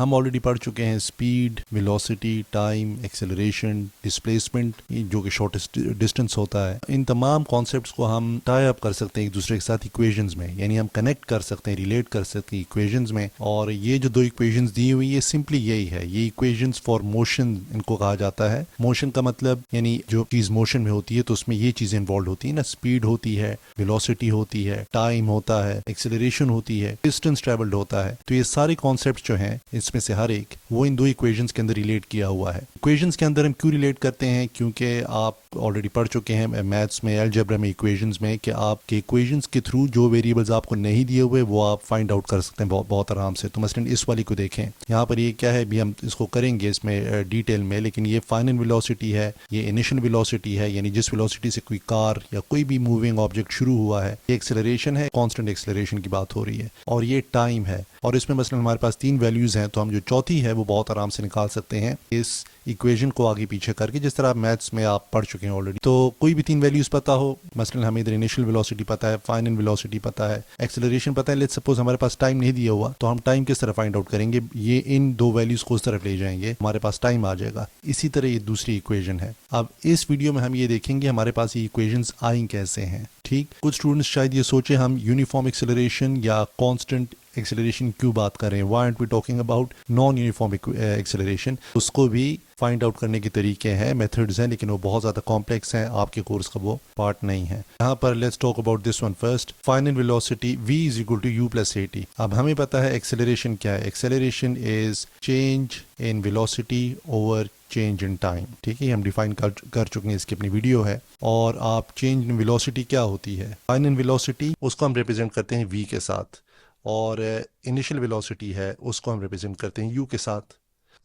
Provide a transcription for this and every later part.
हम ऑलरेडी पढ़ चुके हैं speed, velocity, time, acceleration, displacement, जो कि शॉर्टेस्ट डिस्टेंस होता है। इन तमाम कॉन्सेप्ट्स को हम टाई अप कर सकते हैं एक दूसरे के साथ इक्वेशंस में, यानी हम कनेक्ट कर सकते हैं, रिलेट कर सकते हैं इक्वेशंस में। और ये जो दो इक्वेशंस दी हुई है सिंपली यही है, ये इक्वेशंस फॉर मोशन इनको कहा जाता है। मोशन का मतलब यानी जो चीज़ मोशन में होती है तो उसमें ये चीज़ें इन्वॉल्व होती है ना, स्पीड होती है, वेलोसिटी होती है, टाइम होता है, एक्सेलरेशन होती है, डिस्टेंस ट्रेवल्ड होता है। तो ये सारे कॉन्सेप्ट जो हैं इसमें से हर एक वो इन दो इक्वेशंस के अंदर रिलेट किया हुआ है। इक्वेशंस के अंदर हम क्यों रिलेट करते हैं? क्योंकि आप ऑलरेडी पढ़ चुके हैं मैथ्स में, अलजेब्रा में, इक्वेशंस में, कि आपके इक्वेशंस के थ्रू जो वेरिएबल्स आपको नहीं दिए हुए वो आप फाइंड आउट कर सकते हैं बहुत आराम से। तो मसलन इस वाली को देखें, यहाँ पर ये क्या है, भी हम इसको करेंगे इसमें डिटेल में, लेकिन ये फाइनल वेलोसिटी है, ये इनिशियल वेलोसिटी है, यानी जिस वेलोसिटी से कोई कार या कोई भी मूविंग ऑब्जेक्ट शुरू हुआ है। ये एक्सेलरेशन है, कांस्टेंट एक्सेलरेशन की बात हो रही है, और ये टाइम है। और इसमें मसलन हमारे पास 3 वैल्यूज हैं, तो हम जो चौथी है वो बहुत आराम से निकाल सकते हैं इस इक्वेशन को आगे पीछे करके, जिस तरह मैथ्स में आप पढ़ चुके हैं ऑलरेडी। तो कोई भी 3 वैल्यूज पता हो, मसलन हमें इधर इनिशियल वेलोसिटी पता है, फाइनल वेलोसिटी पता है, एक्सेलरेशन पता है, लेट्स सपोज हमारे पास टाइम नहीं दिया हुआ, तो हम टाइम किस तरह फाइंड आउट करेंगे? ये इन 2 वैल्यूज को उस तरफ ले जाएंगे, हमारे पास टाइम आ जाएगा। इसी तरह ये दूसरी इक्वेशन है। अब इस वीडियो में हम ये देखेंगे हमारे पास ये इक्वेशंस आई कैसे हैं। ठीक, कुछ स्टूडेंट्स शायद ये सोचे हम यूनिफॉर्म एक्सेलरेशन या कांस्टेंट एक्सेलरेशन क्यों बात कर रहे हैं, why aren't we talking about non uniform acceleration. उसको भी फाइंड आउट करने के तरीके हैं, मेथड्स हैं, लेकिन वो बहुत ज़्यादा कॉम्प्लेक्स हैं, आपके कोर्स का वो पार्ट नहीं है। यहाँ पर let's talk about this one first. Final velocity v is equal to u plus at। अब हमें पता है एक्सेलरेशन क्या है। Acceleration is change in velocity over change in time. ठीक है, हम डिफाइन कर चुके हैं, इसकी अपनी वीडियो है। और आप चेंज इन वेलोसिटी क्या होती है, फाइनल वेलोसिटी, उसको हम रिप्रेजेंट करते हैं v के साथ, और इनिशियल वेलोसिटी है उसको हम रिप्रेजेंट करते हैं u के साथ।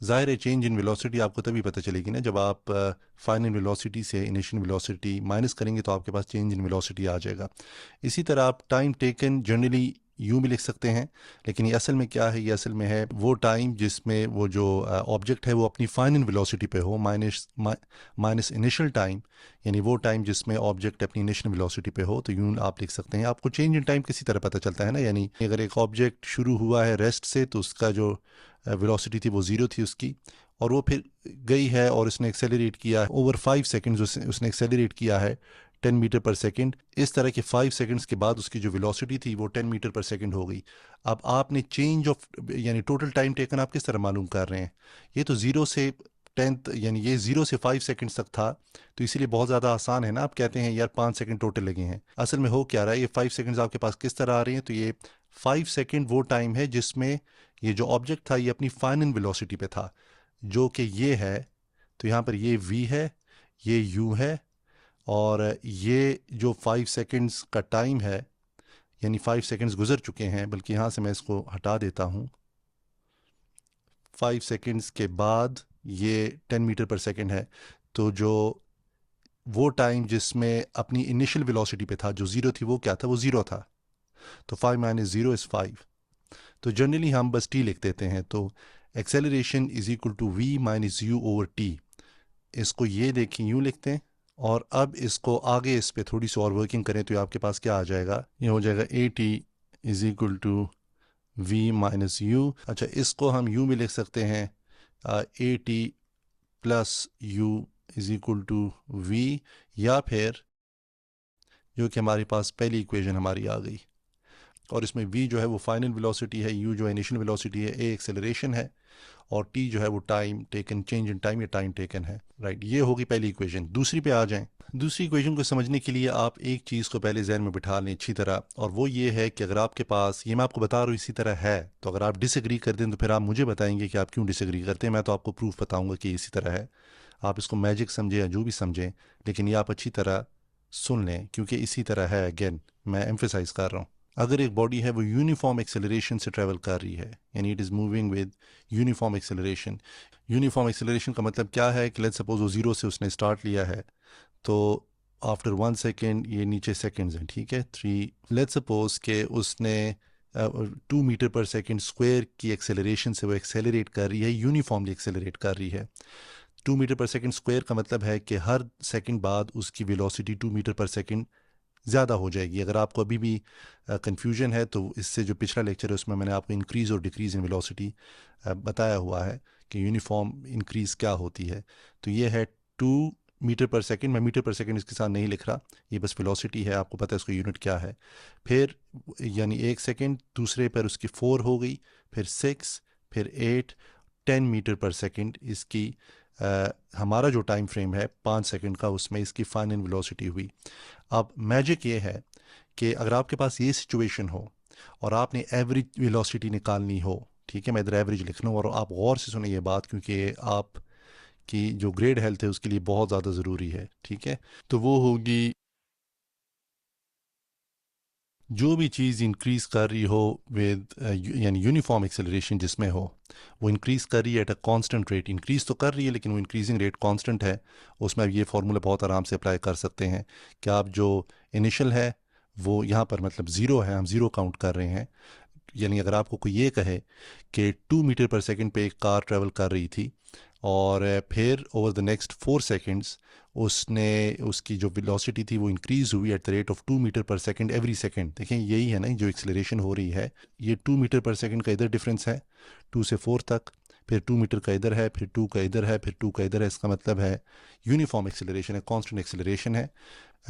ज़ाहिर है चेंज इन वेलोसिटी आपको तभी पता चलेगी ना जब आप फाइनल वेलोसिटी से इनिशियल वेलोसिटी माइनस करेंगे, तो आपके पास चेंज इन वेलोसिटी आ जाएगा। इसी तरह आप टाइम टेकन जनरली यूँ भी लिख सकते हैं, लेकिन ये असल में क्या है, ये असल में है वो टाइम जिसमें वो जो ऑब्जेक्ट है वो अपनी फाइनल वेलोसिटी पे हो, माइनस इनिशियल टाइम, यानी वो टाइम जिसमें ऑब्जेक्ट अपनी इनिशियल वेलोसिटी पे हो। तो यूँ आप लिख सकते हैं। आपको चेंज इन टाइम किसी तरह पता चलता है ना, यानी अगर एक ऑब्जेक्ट शुरू हुआ है रेस्ट से, तो उसका जो वेलोसिटी थी वो 0 थी उसकी, और वो फिर गई है और उसने एक्सेलरेट किया है ओवर 5 सेकेंड्स, उसने एक्सेलरेट किया है 10 मीटर पर सेकेंड। इस तरह के 5 सेकेंड्स के बाद उसकी जो वेलोसिटी थी वो 10 मीटर पर सेकेंड हो गई। अब आपने चेंज ऑफ यानी टोटल टाइम टेकन आप किस तरह मालूम कर रहे हैं? ये तो 0 से 10th, यानी ये 0 से 5 सेकेंड्स तक था, तो इसीलिए बहुत ज़्यादा आसान है ना। आप कहते हैं यार 5 सेकेंड टोटल लगे हैं, असल में हो क्या रहा है, ये 5 सेकेंड्स आपके पास किस तरह आ रही हैं? तो ये 5 सेकेंड वो टाइम है जिसमें ये जो ऑब्जेक्ट था ये अपनी फाइनल वेलोसिटी पे था, जो कि ये है। तो यहाँ पर ये v है, ये u है, और ये जो 5 सेकेंड्स का टाइम है, यानी 5 सेकेंड्स गुजर चुके हैं, बल्कि यहाँ से मैं इसको हटा देता हूँ। 5 सेकेंड्स के बाद ये 10 मीटर पर सेकेंड है, तो जो वो टाइम जिसमें अपनी इनिशियल वेलोसिटी पे था जो 0 थी, वो क्या था? वो 0 था। तो 5 माइनस 0 इज़ 5। तो जनरली हम बस t लिख देते हैं। तो acceleration is equal to v minus u over t. इसको ये देखें यूँ लिखते हैं, और अब इसको आगे इस पे थोड़ी सी और वर्किंग करें तो आपके पास क्या आ जाएगा? ये हो जाएगा at is equal to v minus u. अच्छा, इसको हम यूँ भी लिख सकते हैं at plus u is equal to v, या फिर जो कि हमारे पास पहली इक्वेशन हमारी आ गई, और इसमें v जो है वो फाइनल वेलोसिटी है, u जो है इनिशियल वेलोसिटी है, a एक्सेलरेशन है, और t जो है वो time taken, change in time या टाइम टेकन है। राइट, ये होगी पहली इक्वेशन। दूसरी पे आ जाएं। दूसरी इक्वेशन को समझने के लिए आप एक चीज़ को पहले जहन में बिठा लें अच्छी तरह, और वो ये है कि अगर आपके पास, ये मैं आपको बता रहा हूँ इसी तरह है, तो अगर आप डिसएग्री कर दें तो फिर आप मुझे बताएंगे कि आप क्यों डिसएग्री करते हैं। मैं तो आपको प्रूफ बताऊँगा कि इसी तरह है। आप इसको मैजिक समझें या जो भी समझें, लेकिन ये आप अच्छी तरह सुन लें, क्योंकि इसी तरह है। अगेन मैं एम्फेसाइज कर रहा हूँ, अगर एक बॉडी है वो यूनिफॉर्म एक्सेलरेशन से ट्रैवल कर रही है, यानी it is moving with uniform acceleration. Uniform acceleration का मतलब क्या है कि लेट्स सपोज वो 0 से उसने स्टार्ट लिया है, तो आफ्टर 1 सेकेंड, ये नीचे सेकेंड्स हैं, ठीक है, 3, लेट्स सपोज के उसने 2 मीटर पर सेकेंड स्क्वायर की एक्सेलरेशन से वो एक्सेलरेट कर रही है, यूनिफॉर्मली एक्सेलरेट कर रही है। 2 मीटर पर सेकेंड स्क्वायर का मतलब है कि हर सेकंड बाद उसकी वेलोसिटी 2 मीटर पर सेकंड ज़्यादा हो जाएगी। अगर आपको अभी भी कन्फ्यूजन है तो इससे जो पिछला लेक्चर है उसमें मैंने आपको इंक्रीज़ और डिक्रीज़ इन वेलोसिटी बताया हुआ है कि यूनिफॉर्म इंक्रीज़ क्या होती है। तो ये है 2 मीटर पर सेकेंड। मैं मीटर पर सेकेंड इसके साथ नहीं लिख रहा, ये बस वेलोसिटी है, आपको पता है उसका यूनिट क्या है। फिर यानी 1 सेकेंड, दूसरे पर उसकी 4 हो गई, फिर 6, फिर 8, 10 मीटर पर सेकेंड इसकी हमारा जो टाइम फ्रेम है 5 सेकेंड का, उसमें इसकी फाइनल वेलोसिटी हुई। अब मैजिक ये है कि अगर आपके पास ये सिचुएशन हो और आपने एवरेज वेलोसिटी निकालनी हो, ठीक है, मैं इधर एवरेज लिख लूँ और आप गौर से सुने ये बात, क्योंकि आप की जो ग्रेड हेल्थ है उसके लिए बहुत ज़्यादा ज़रूरी है, ठीक है। तो वो होगी जो भी चीज़ इंक्रीज़ कर रही हो विद यानी यूनिफॉर्म एक्सेलरेशन जिसमें हो, वो इंक्रीज़ कर रही है at a constant rate. Increase तो कर रही है लेकिन वो इंक्रीजिंग रेट कांस्टेंट है। उसमें अब ये फार्मूला बहुत आराम से अप्लाई कर सकते हैं कि आप जो इनिशियल है वो यहाँ पर मतलब ज़ीरो है, हम ज़ीरो काउंट कर रहे हैं। यानी अगर आपको कोई ये कहे कि 2 मीटर पर सेकेंड पे एक कार ट्रेवल कर रही थी और फिर ओवर द नेक्स्ट 4 सेकेंड्स उसने उसकी जो वेलोसिटी थी वो इंक्रीज़ हुई at the rate of 2 metre पर सेकेंड एवरी सेकेंड। देखें यही है ना जो एक्सेलरेशन हो रही है, ये 2 मीटर पर सेकेंड का इधर डिफरेंस है 2 से 4 तक, फिर 2 मीटर का इधर है, फिर 2 का इधर है, फिर 2 का इधर है। इसका मतलब है यूनिफॉर्म एक्सेलरेशन है, कॉन्स्टेंट एक्सेलरेशन है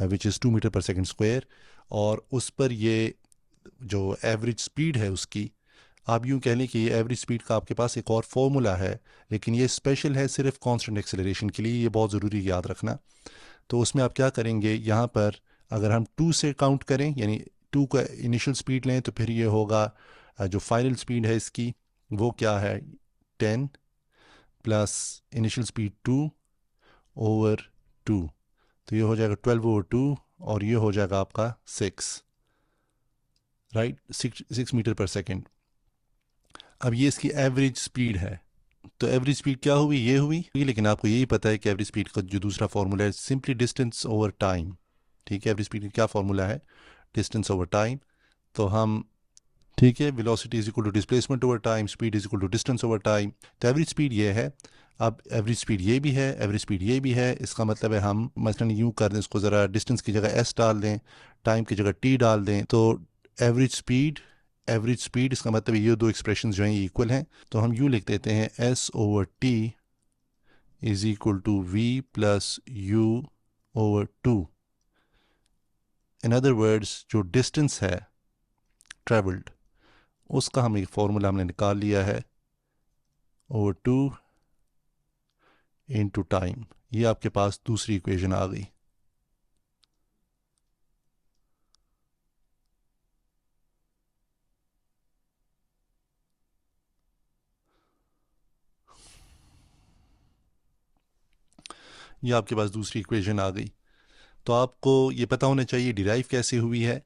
विच इज़ 2 मीटर पर सेकेंड स्क्वायर। और उस पर ये जो एवरेज स्पीड है उसकी, आप यूँ कह लें कि ये एवरेज स्पीड का आपके पास एक और फॉर्मूला है, लेकिन ये स्पेशल है सिर्फ कांस्टेंट एक्सेलरेशन के लिए, ये बहुत ज़रूरी है याद रखना। तो उसमें आप क्या करेंगे, यहाँ पर अगर हम 2 से काउंट करें यानी 2 का इनिशियल स्पीड लें तो फिर ये होगा जो फाइनल स्पीड है इसकी वो क्या है 10 प्लस इनिशियल स्पीड 2/2। तो ये हो जाएगा 12/2 और ये हो जाएगा आपका 6, राइट, 6 मीटर पर सेकेंड। अब ये इसकी एवरेज स्पीड है। तो एवरेज स्पीड क्या हुई, ये हुई, लेकिन आपको यही पता है कि एवरेज स्पीड का जो दूसरा फार्मूला है सिंपली डिस्टेंस ओवर टाइम। ठीक है, एवरेज स्पीड का क्या फार्मूला है, डिस्टेंस ओवर टाइम। तो हम ठीक है, velocity is equal to displacement over time, speed is equal to distance over time. तो एवरेज स्पीड ये है। अब एवरेज स्पीड ये भी है, एवरेज स्पीड ये भी है, इसका मतलब है हम मसलन यूँ कर दें इसको, ज़रा डिस्टेंस की जगह एस डाल दें, टाइम की जगह टी डाल दें, तो एवरेज स्पीड इसका मतलब ये दो एक्सप्रेशन जो हैं ये इक्वल हैं। तो हम यूँ लिख देते हैं S/T is equal to V plus U/2। In other words जो डिस्टेंस है ट्रेवल्ड उसका हम एक फॉर्मूला हमने निकाल लिया है ओवर 2 इंटू टाइम। ये आपके पास दूसरी इक्वेशन आ गई। ये आपके पास दूसरी इक्वेशन आ गई। तो आपको ये पता होना चाहिए डिराइव कैसे हुई है,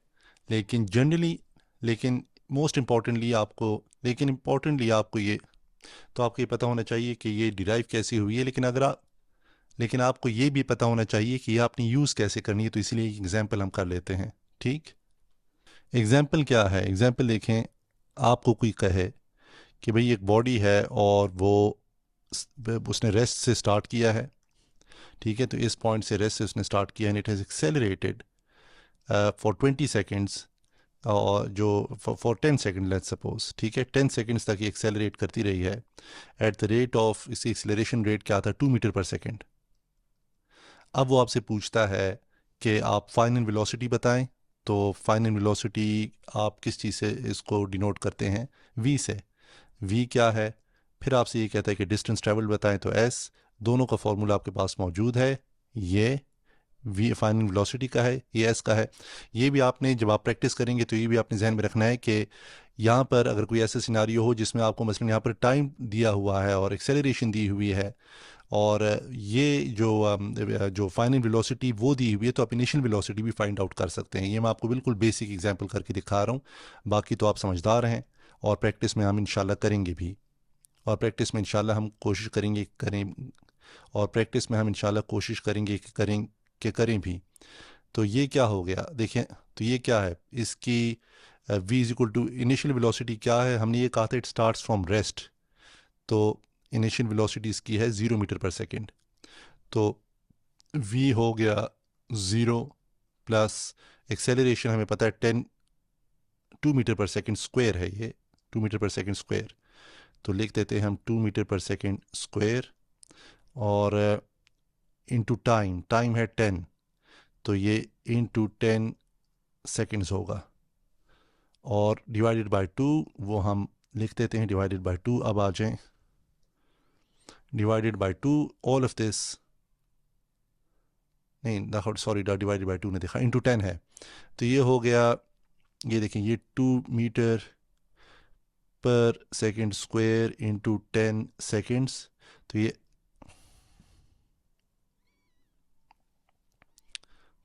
लेकिन जनरली, लेकिन मोस्ट इम्पॉर्टेंटली आपको, लेकिन इम्पॉर्टेंटली आपको ये, तो आपको ये पता होना चाहिए कि ये डिराइव कैसे हुई है। लेकिन आपको ये भी पता होना चाहिए कि ये आपने यूज़ कैसे करनी है। तो इसलिए एक एग्जांपल हम कर लेते हैं। ठीक, एग्जांपल क्या है, एग्जांपल देखें। आपको कोई कहे कि भाई एक बॉडी है और वो उसने रेस्ट से स्टार्ट किया है, ठीक है, तो इस पॉइंट से रेस्ट से उसने स्टार्ट किया and it has accelerated for 20 seconds, और जो फॉर 10 सेकेंड लेट्स सपोज, ठीक है, 10 सेकेंड्स तक ये एक्सेलरेट करती रही है एट द रेट ऑफ, इसकी एक्सेलरेशन रेट क्या था 2 मीटर पर सेकेंड। अब वो आपसे पूछता है कि आप फाइनल वेलोसिटी बताएं। तो फाइनल वेलोसिटी आप किस चीज़ से इसको डिनोट करते हैं, v से। v क्या है, फिर आपसे ये कहता है कि डिस्टेंस ट्रेवल बताएं, तो s। दोनों का फॉर्मूला आपके पास मौजूद है, ये वी फाइनल वेलोसिटी का है, ये एस का है। ये भी आपने जब आप प्रैक्टिस करेंगे तो ये भी आपने जहन में रखना है कि यहाँ पर अगर कोई ऐसा सिनारियो हो जिसमें आपको मसलन यहाँ पर टाइम दिया हुआ है और एक्सेलरेशन दी हुई है, और ये जो फाइनल वेलोसिटी वो दी हुई है, तो आप इनिशियल वेलोसिटी भी फाइंड आउट कर सकते हैं। ये मैं आपको बिल्कुल बेसिक एग्जांपल करके दिखा रहा हूँ, बाकी तो आप समझदार हैं और प्रैक्टिस में हम इंशाल्लाह करेंगे भी। और प्रैक्टिस में इंशाल्लाह हम कोशिश करेंगे करें और प्रैक्टिस में हम इंशाल्लाह कोशिश करेंगे कि करें भी। तो ये क्या हो गया देखें, तो ये क्या है इसकी v is equal to initial velocity क्या है, हमने ये कहा था इट स्टार्ट्स फ्रॉम रेस्ट। तो इनिशियल वेलोसिटी इसकी है 0 मीटर पर सेकेंड। तो v हो गया 0 प्लस एक्सेलरेशन हमें पता है 2 मीटर पर सेकेंड स्क्वायर है, ये 2 मीटर पर सेकेंड स्क्वायर, तो लिख देते हैं हम 2 मीटर पर सेकेंड स्क्वायर, और इनटू टाइम, टाइम है 10, तो ये इनटू 10 सेकेंड्स होगा, और डिवाइडेड बाय 2 वो हम लिख देते हैं डिवाइडेड बाय 2। अब आ जाएं, divided by 2 all of this, नहीं सॉरी डिवाइडेड बाय 2 ने देखा, इनटू 10 है, तो ये हो गया, ये देखें ये 2 मीटर पर सेकेंड स्क्वायर इनटू 10 सेकेंड्स, तो ये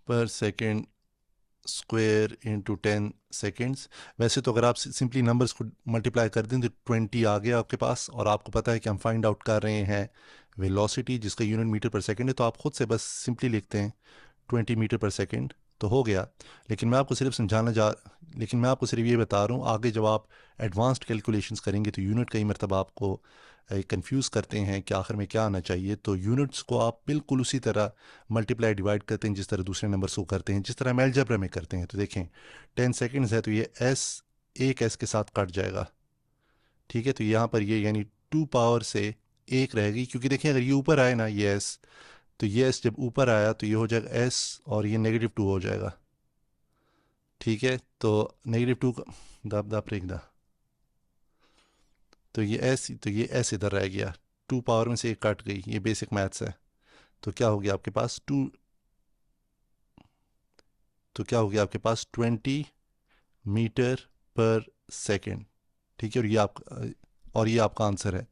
पर सेकेंड स्क्वायर इनटू 10 सेकेंड्स। वैसे तो अगर आप सिंपली नंबर्स को मल्टीप्लाई कर दें तो 20 आ गया आपके पास, और आपको पता है कि हम फाइंड आउट कर रहे हैं वेलोसिटी जिसका यूनिट मीटर पर सेकेंड है, तो आप खुद से बस सिंपली लिखते हैं 20 मीटर पर सेकेंड तो हो गया। लेकिन मैं आपको सिर्फ ये बता रहा हूँ, आगे जब आप एडवांस्ड कैलकुलेशंस करेंगे तो यूनिट कई मरतबा आपको कंफ्यूज करते हैं कि आखिर में क्या आना चाहिए, तो यूनिट्स को आप बिल्कुल उसी तरह मल्टीप्लाई डिवाइड करते हैं जिस तरह दूसरे नंबर्स को करते हैं, जिस तरह हम अलजेब्रा में करते हैं। तो देखें 10 सेकेंड्स है, तो ये एस एक एस के साथ कट जाएगा, ठीक है, तो यहाँ पर ये यानी 2 पावर से 1 रहेगी, क्योंकि देखें अगर ये ऊपर आए ना ये एस, तो ये एस जब ऊपर आया तो ये हो जाएगा एस और ये -2 हो जाएगा, ठीक है, तो -2 का दाब दाब रेख दा, तो ये एस इधर रह गया, 2 पावर में से 1 कट गई, ये बेसिक मैथ्स है। तो क्या हो गया आपके पास 20 मीटर पर सेकेंड, ठीक है, और ये आपका आंसर है।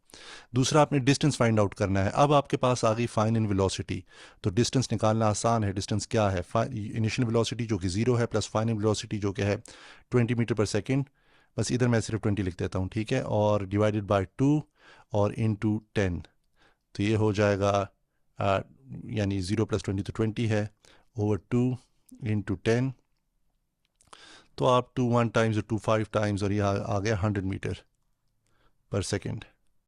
दूसरा आपने डिस्टेंस फाइंड आउट करना है। अब आपके पास आ गई फाइन इन वेलोसिटी, तो डिस्टेंस निकालना आसान है। डिस्टेंस क्या है, इनिशियल वेलोसिटी जो कि 0 है प्लस फाइनल वेलोसिटी जो कि है 20 मीटर पर सेकेंड, बस इधर मैं सिर्फ 20 लिख देता हूँ, ठीक है, और डिवाइडेड बाय 2 और इनटू 10, तो ये हो जाएगा यानी 0 + 20 तो 20 है, ओवर 2 इंटू 10, तो आप 2 1 टाइम्स और 2 5 टाइम्स, और ये आ गया 100 मीटर पर सेकेंड।